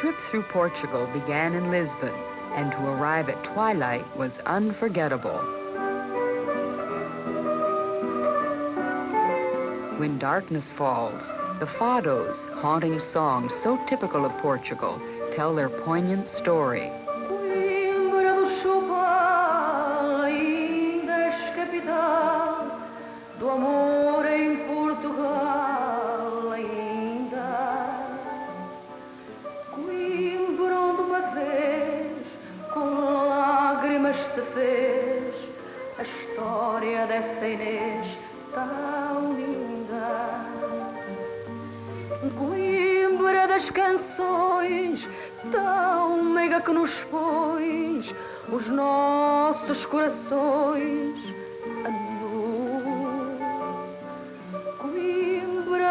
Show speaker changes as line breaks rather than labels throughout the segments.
trip through Portugal began in Lisbon, and to arrive at twilight was unforgettable. When darkness falls, the fados, haunting songs so typical of Portugal, tell their poignant story.
Do amor em Portugal ainda. Coimbra onde uma vez com lágrimas se fez a história dessa Inês tão linda. Coimbra das canções tão meiga que nos pões os nossos corações a nu.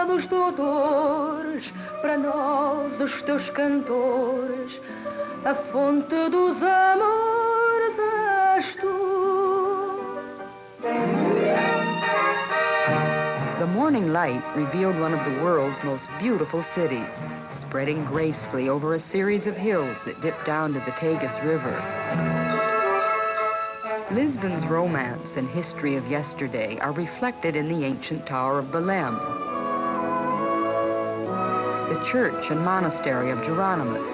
Dos doutores, para nós os teus cantores, a fonte dos amores és tu.
The morning light revealed one of the world's most beautiful cities, spreading gracefully over a series of hills that dip down to the Tagus River. Lisbon's romance and history of yesterday are reflected in the ancient Tower of Belém, the church and monastery of Jeronimus,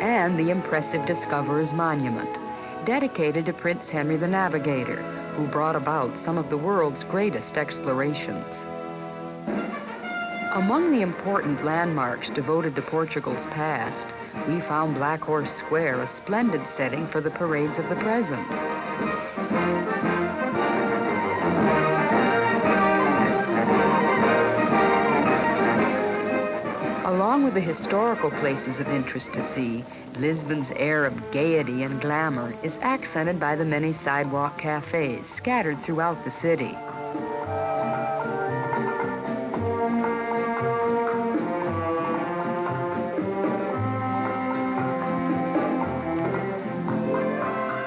and the impressive Discoverer's Monument, dedicated to Prince Henry the Navigator, who brought about some of the world's greatest explorations. Among the important landmarks devoted to Portugal's past, we found Black Horse Square a splendid setting for the parades of the present. Along with the historical places of interest to see, Lisbon's air of gaiety and glamour is accented by the many sidewalk cafes scattered throughout the city.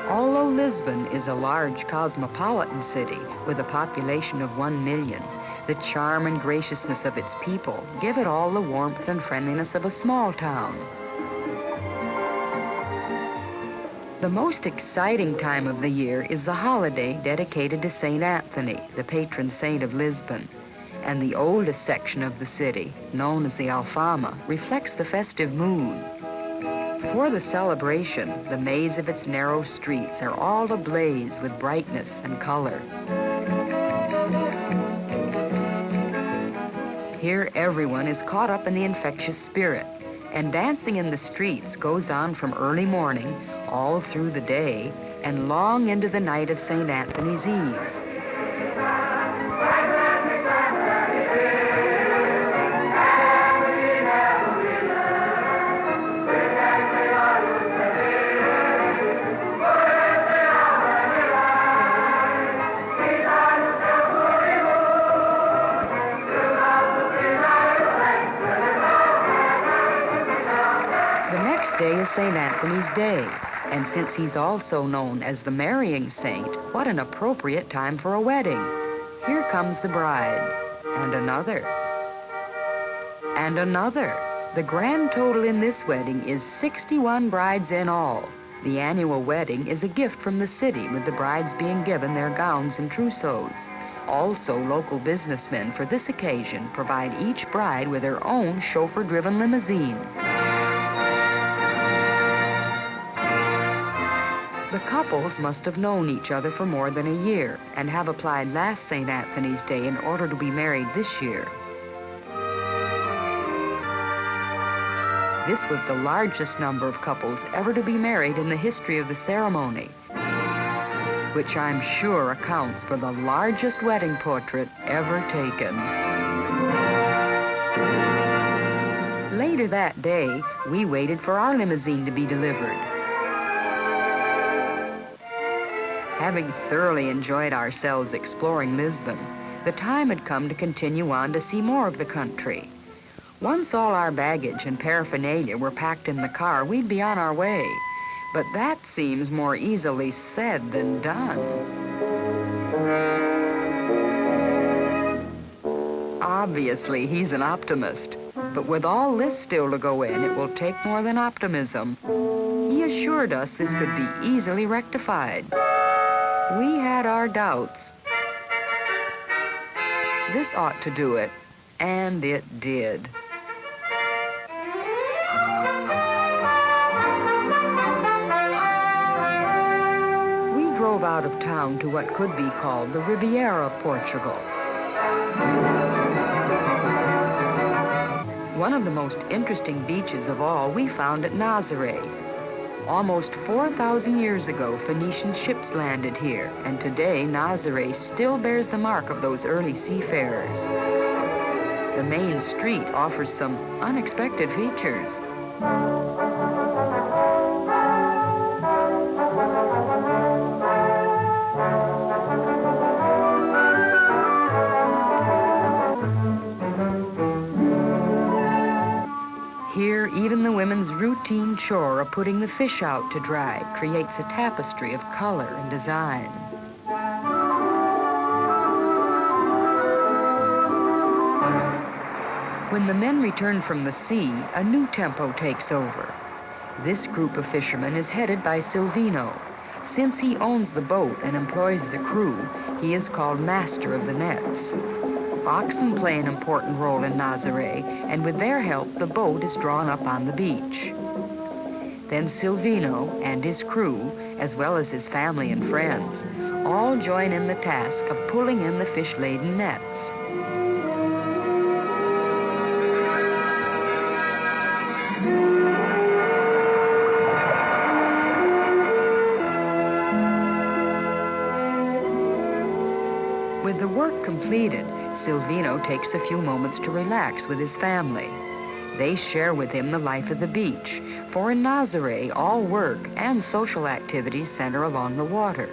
Although Lisbon is a large cosmopolitan city with a population of 1 million, the charm and graciousness of its people give it all the warmth and friendliness of a small town. The most exciting time of the year is the holiday dedicated to St. Anthony, the patron saint of Lisbon, and the oldest section of the city, known as the Alfama, reflects the festive mood. For the celebration, the maze of its narrow streets are all ablaze with brightness and color. Here, everyone is caught up in the infectious spirit, and dancing in the streets goes on from early morning, all through the day, and long into the night of St. Anthony's Eve. Day is St. Anthony's Day, and since he's also known as the marrying saint, what an appropriate time for a wedding. Here comes the bride, and another, and another. The grand total in this wedding is 61 brides in all. The annual wedding is a gift from the city, with the brides being given their gowns and trousseaux. Also, local businessmen for this occasion provide each bride with her own chauffeur-driven limousine. The couples must have known each other for more than a year and have applied last St. Anthony's Day in order to be married this year. This was the largest number of couples ever to be married in the history of the ceremony, which I'm sure accounts for the largest wedding portrait ever taken. Later that day, we waited for our limousine to be delivered. Having thoroughly enjoyed ourselves exploring Lisbon, the time had come to continue on to see more of the country. Once all our baggage and paraphernalia were packed in the car, we'd be on our way. But that seems more easily said than done. Obviously, he's an optimist. But with all this still to go in, it will take more than optimism. He assured us this could be easily rectified. We had our doubts. This ought to do it, and it did. We drove out of town to what could be called the Riviera of Portugal. One of the most interesting beaches of all we found at Nazaré. Almost 4,000 years ago, Phoenician ships landed here, and today Nazaré still bears the mark of those early seafarers. The main street offers some unexpected features. Here, even the women's routine chore of putting the fish out to dry creates a tapestry of color and design. When the men return from the sea, a new tempo takes over. This group of fishermen is headed by Silvino. Since he owns the boat and employs the crew, he is called master of the nets. Oxen play an important role in Nazaré, and with their help, the boat is drawn up on the beach. Then Silvino and his crew, as well as his family and friends, all join in the task of pulling in the fish-laden nets. With the work completed, Silvino takes a few moments to relax with his family. They share with him the life of the beach, for in Nazaré, all work and social activities center along the water.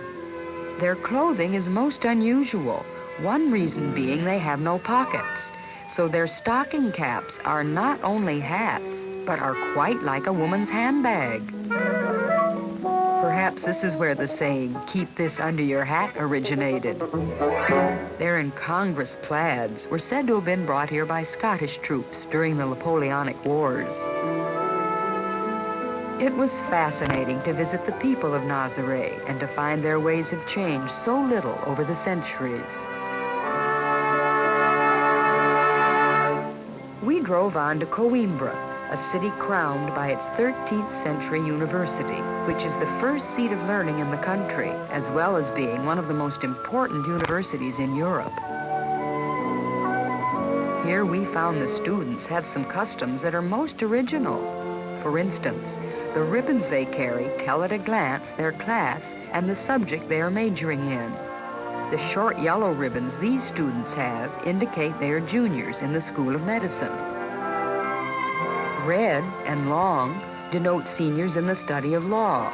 Their clothing is most unusual, one reason being they have no pockets. So their stocking caps are not only hats, but are quite like a woman's handbag. Perhaps this is where the saying, "keep this under your hat," originated. Their incongruous plaids were said to have been brought here by Scottish troops during the Napoleonic Wars. It was fascinating to visit the people of Nazaré and to find their ways have changed so little over the centuries. We drove on to Coimbra, a city crowned by its 13th century university, which is the first seat of learning in the country, as well as being one of the most important universities in Europe. Here we found the students have some customs that are most original. For instance, the ribbons they carry tell at a glance their class and the subject they are majoring in. The short yellow ribbons these students have indicate they are juniors in the School of Medicine. Red and long denote seniors in the study of law.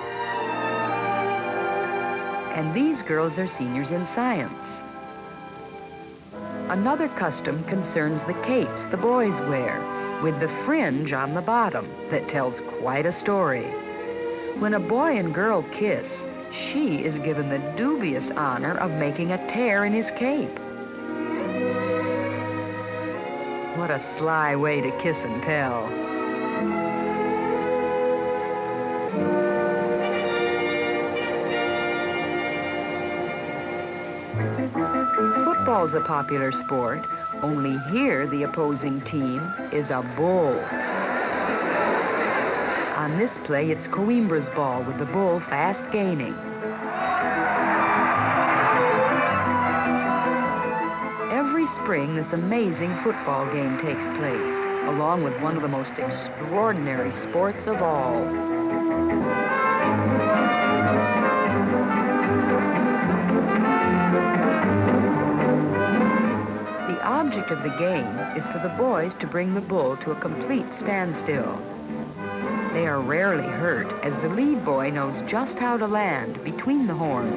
And these girls are seniors in science. Another custom concerns the capes the boys wear, with the fringe on the bottom that tells quite a story. When a boy and girl kiss, she is given the dubious honor of making a tear in his cape. What a sly way to kiss and tell. Football's a popular sport, only here the opposing team is a bull. On this play, it's Coimbra's ball with the bull fast gaining. Every spring, this amazing football game takes place, along with one of the most extraordinary sports of all. The object of the game is for the boys to bring the bull to a complete standstill. They are rarely hurt, as the lead boy knows just how to land between the horns.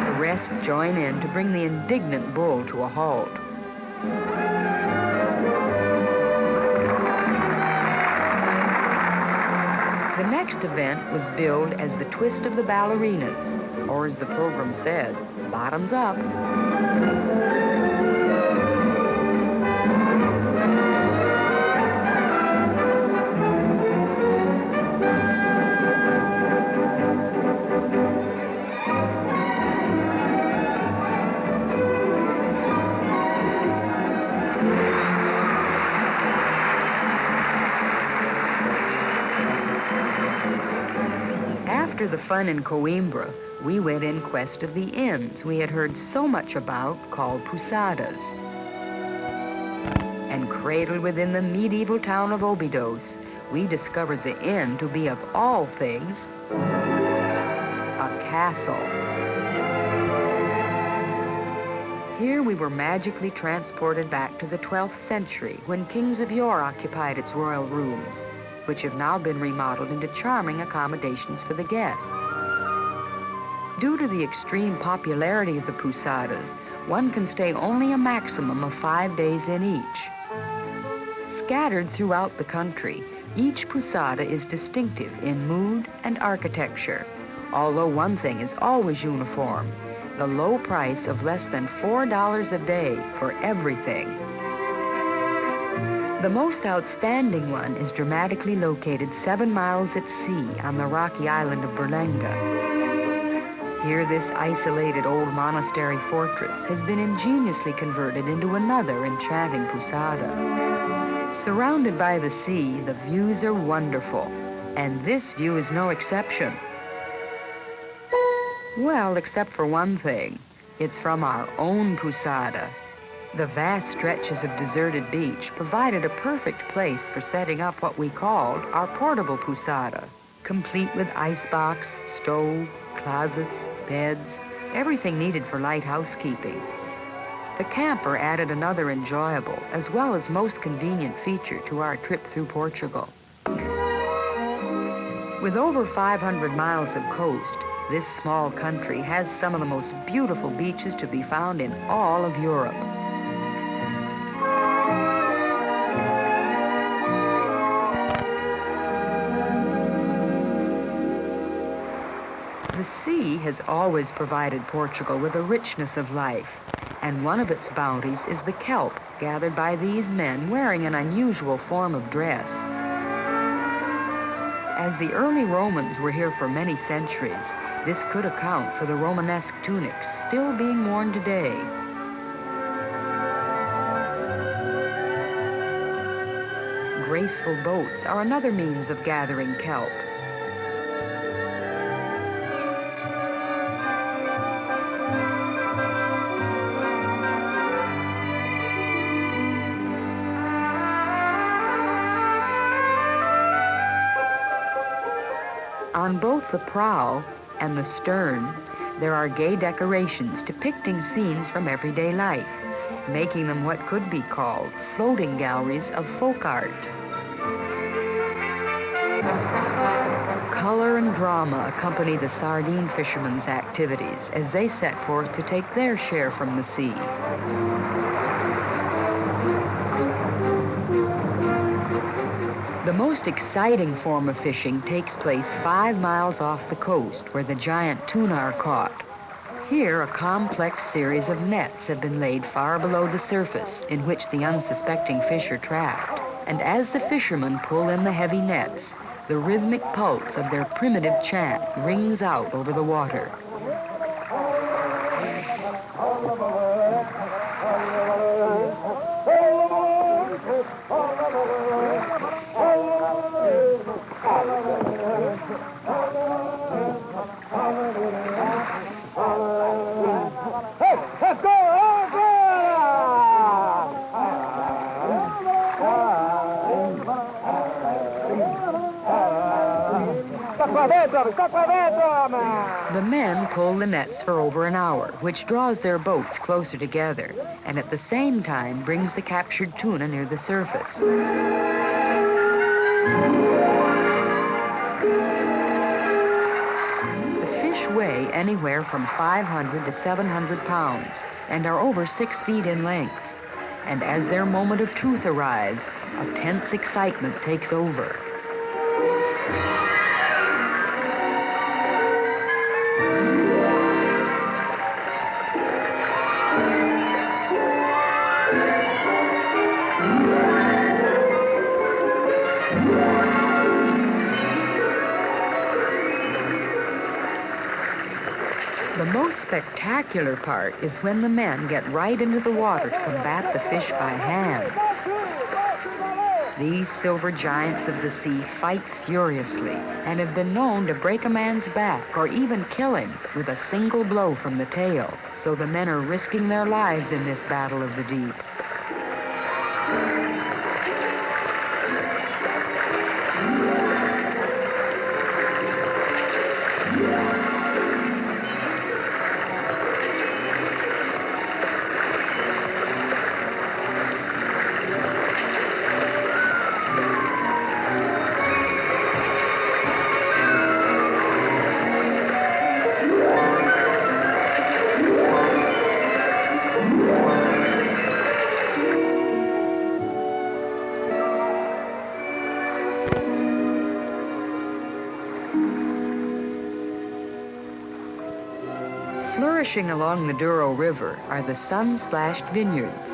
The rest join in to bring the indignant bull to a halt. The next event was billed as the Twist of the Ballerinas, or as the program said, Bottoms up. After the fun in Coimbra, we went in quest of the inns we had heard so much about, called Pousadas. And cradled within the medieval town of Óbidos, we discovered the inn to be, of all things, a castle. Here we were magically transported back to the 12th century, when kings of yore occupied its royal rooms, which have now been remodeled into charming accommodations for the guests. Due to the extreme popularity of the Pousadas, one can stay only a maximum of 5 days in each. Scattered throughout the country, each Pousada is distinctive in mood and architecture, although one thing is always uniform: the low price of less than $4 a day for everything. The most outstanding one is dramatically located 7 miles at sea on the rocky island of Braganza. Here, this isolated old monastery fortress has been ingeniously converted into another enchanting Pousada. Surrounded by the sea, the views are wonderful, and this view is no exception. Well, except for one thing. It's from our own Pousada. The vast stretches of deserted beach provided a perfect place for setting up what we called our portable Pousada, complete with icebox, stove, closets, beds, everything needed for light housekeeping. The camper added another enjoyable as well as most convenient feature to our trip through Portugal. With over 500 miles of coast, this small country has some of the most beautiful beaches to be found in all of Europe. The sea has always provided Portugal with a richness of life, and one of its bounties is the kelp gathered by these men wearing an unusual form of dress. As the early Romans were here for many centuries, this could account for the Romanesque tunics still being worn today. Graceful boats are another means of gathering kelp. On both the prow and the stern, there are gay decorations depicting scenes from everyday life, making them what could be called floating galleries of folk art. Color and drama accompany the sardine fishermen's activities as they set forth to take their share from the sea. The most exciting form of fishing takes place 5 miles off the coast, where the giant tuna are caught. Here, a complex series of nets have been laid far below the surface, in which the unsuspecting fish are trapped. And as the fishermen pull in the heavy nets, the rhythmic pulse of their primitive chant rings out over the water. The men pull the nets for over an hour, which draws their boats closer together, and at the same time brings the captured tuna near the surface. The fish weigh anywhere from 500 to 700 pounds and are over 6 feet in length. And as their moment of truth arrives, a tense excitement takes over. most spectacular part is when the men get right into the water to combat the fish by hand. These silver giants of the sea fight furiously and have been known to break a man's back or even kill him with a single blow from the tail. So the men are risking their lives in this battle of the deep. Flourishing along the Douro River are the sun-splashed vineyards.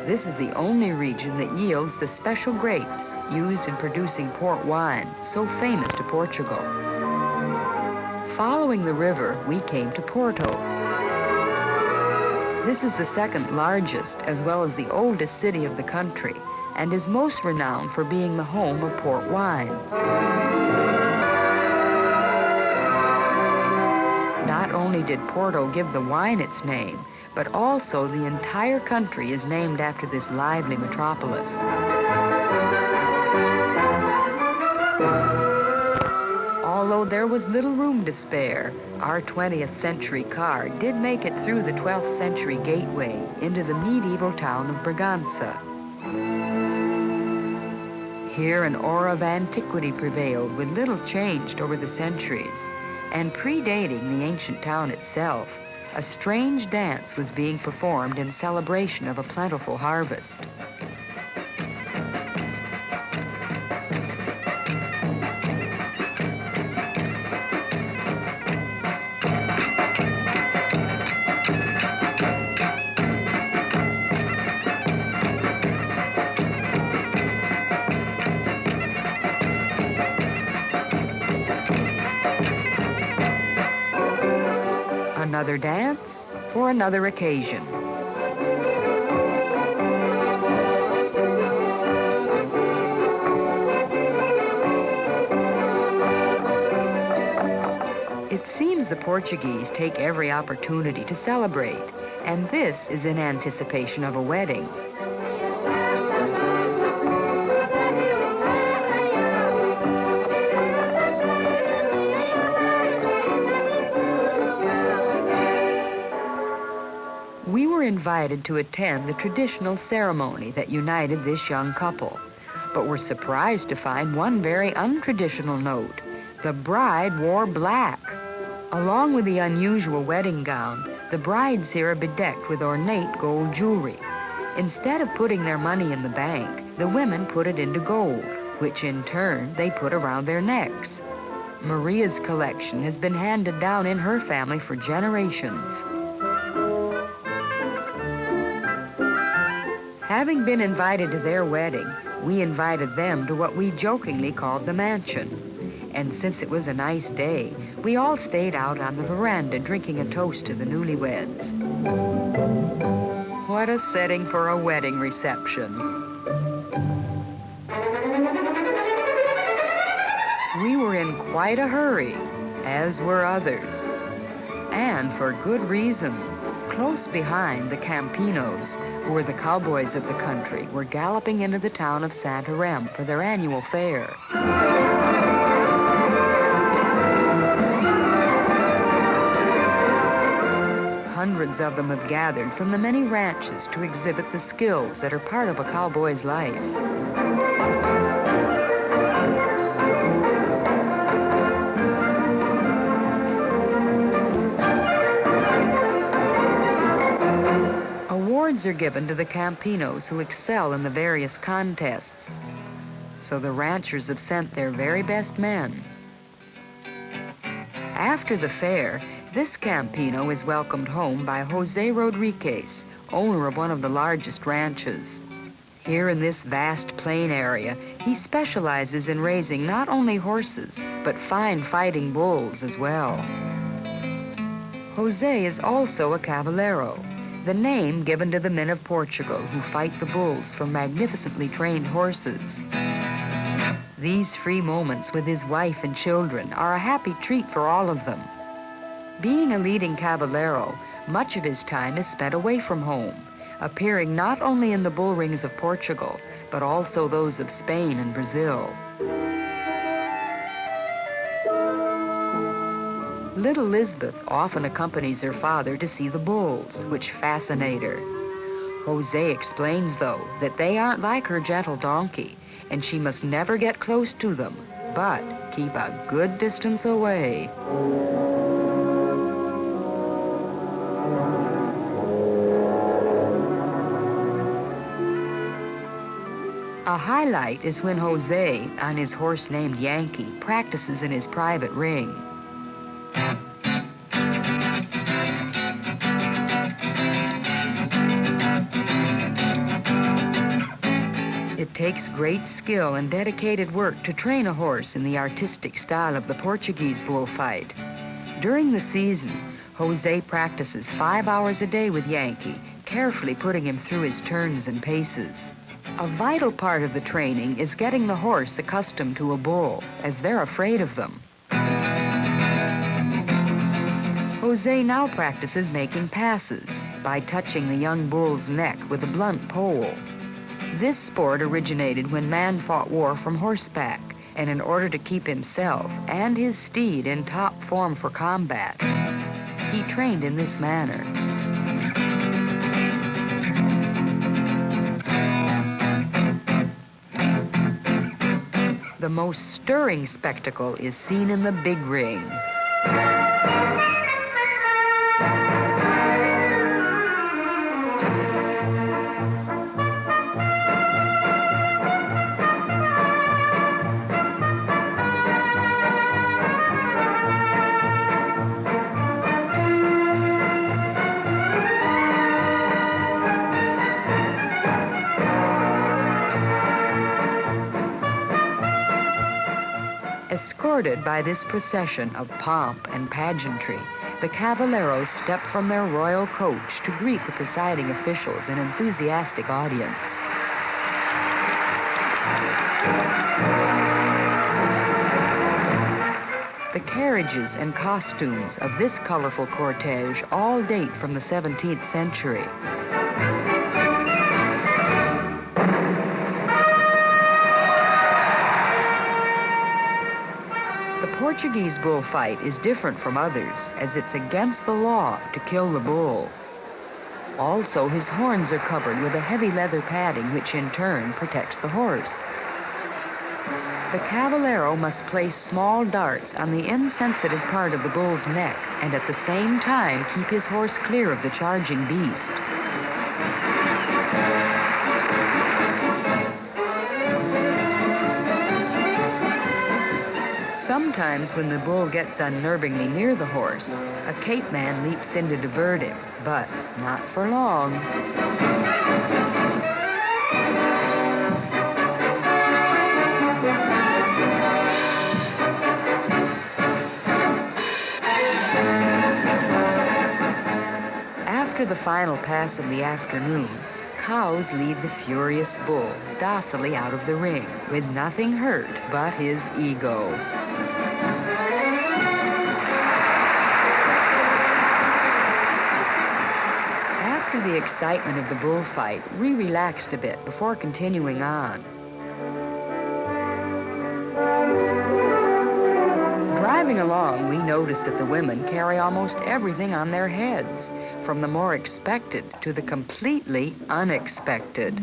This is the only region that yields the special grapes used in producing port wine, so famous to Portugal. Following the river, we came to Porto. This is the second largest, as well as the oldest city of the country, and is most renowned for being the home of port wine. Not only did Porto give the wine its name, but also the entire country is named after this lively metropolis. Although there was little room to spare, our 20th century car did make it through the 12th century gateway into the medieval town of Braganza. Here an aura of antiquity prevailed with little changed over the centuries. And predating the ancient town itself, a strange dance was being performed in celebration of a plentiful harvest. Another dance for another occasion. It seems the Portuguese take every opportunity to celebrate, and this is in anticipation of a wedding. We were invited to attend the traditional ceremony that united this young couple, but were surprised to find one very untraditional note. The bride wore black. Along with the unusual wedding gown, the brides here are bedecked with ornate gold jewelry. Instead of putting their money in the bank, the women put it into gold, which in turn they put around their necks. Maria's collection has been handed down in her family for generations. Having been invited to their wedding, we invited them to what we jokingly called the mansion. And since it was a nice day, we all stayed out on the veranda drinking a toast to the newlyweds. What a setting for a wedding reception. We were in quite a hurry, as were others. And for good reason. Close behind, the Campinos, who were the cowboys of the country, were galloping into the town of Santarém for their annual fair. Hundreds of them have gathered from the many ranches to exhibit the skills that are part of a cowboy's life. Awards are given to the Campinos who excel in the various contests. So the ranchers have sent their very best men. After the fair, this Campino is welcomed home by José Rodriguez, owner of one of the largest ranches. Here in this vast plain area, he specializes in raising not only horses, but fine fighting bulls as well. José is also a cavaleiro, the name given to the men of Portugal who fight the bulls for magnificently trained horses. These free moments with his wife and children are a happy treat for all of them. Being a leading cavaleiro, much of his time is spent away from home, appearing not only in the bull rings of Portugal, but also those of Spain and Brazil. Little Lisbeth often accompanies her father to see the bulls, which fascinate her. José explains, though, that they aren't like her gentle donkey, and she must never get close to them, but keep a good distance away. A highlight is when José, on his horse named Yankee, practices in his private ring. It takes great skill and dedicated work to train a horse in the artistic style of the Portuguese bullfight. During the season, José practices 5 hours a day with Yankee, carefully putting him through his turns and paces. A vital part of the training is getting the horse accustomed to a bull, as they're afraid of them. José now practices making passes by touching the young bull's neck with a blunt pole. This sport originated when man fought war from horseback, and in order to keep himself and his steed in top form for combat, he trained in this manner. The most stirring spectacle is seen in the big ring. Escorted by this procession of pomp and pageantry, the cavalieros step from their royal coach to greet the presiding officials and enthusiastic audience. The carriages and costumes of this colorful cortege all date from the 17th century. The Portuguese bullfight is different from others, as it's against the law to kill the bull. Also, his horns are covered with a heavy leather padding, which in turn protects the horse. The cavaleiro must place small darts on the insensitive part of the bull's neck, and at the same time keep his horse clear of the charging beast. Sometimes when the bull gets unnervingly near the horse, a cape man leaps in to divert him, but not for long. After the final pass of the afternoon, cows lead the furious bull docilely out of the ring, with nothing hurt but his ego. After the excitement of the bullfight, we relaxed a bit before continuing on. Driving along, we noticed that the women carry almost everything on their heads, from the more expected to the completely unexpected.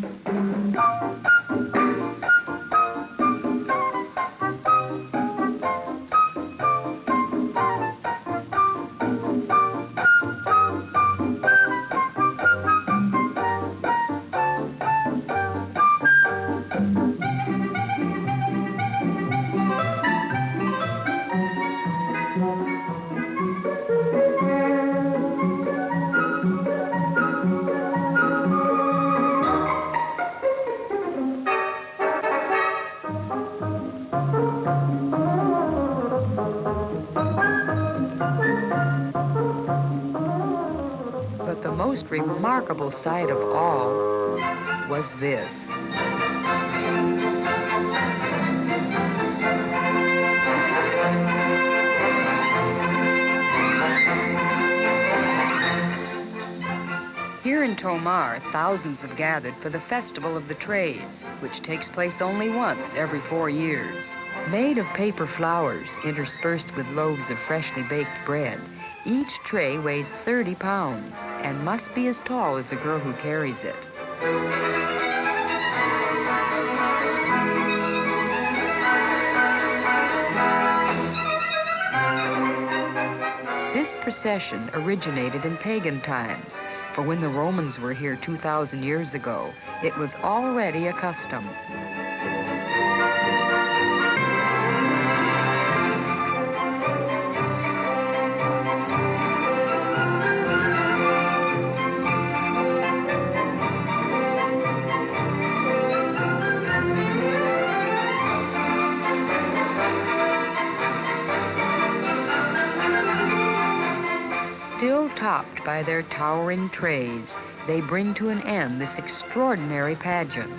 most remarkable sight of all was this. Here in Tomar, thousands have gathered for the Festival of the Trays, which takes place only once every 4 years. Made of paper flowers interspersed with loaves of freshly baked bread, each tray weighs 30 pounds and must be as tall as the girl who carries it. This procession originated in pagan times, for when the Romans were here 2,000 years ago, it was already a custom. Still topped by their towering trays, they bring to an end this extraordinary pageant,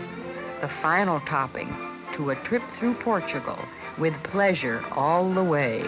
the final topping to a trip through Portugal with pleasure all the way.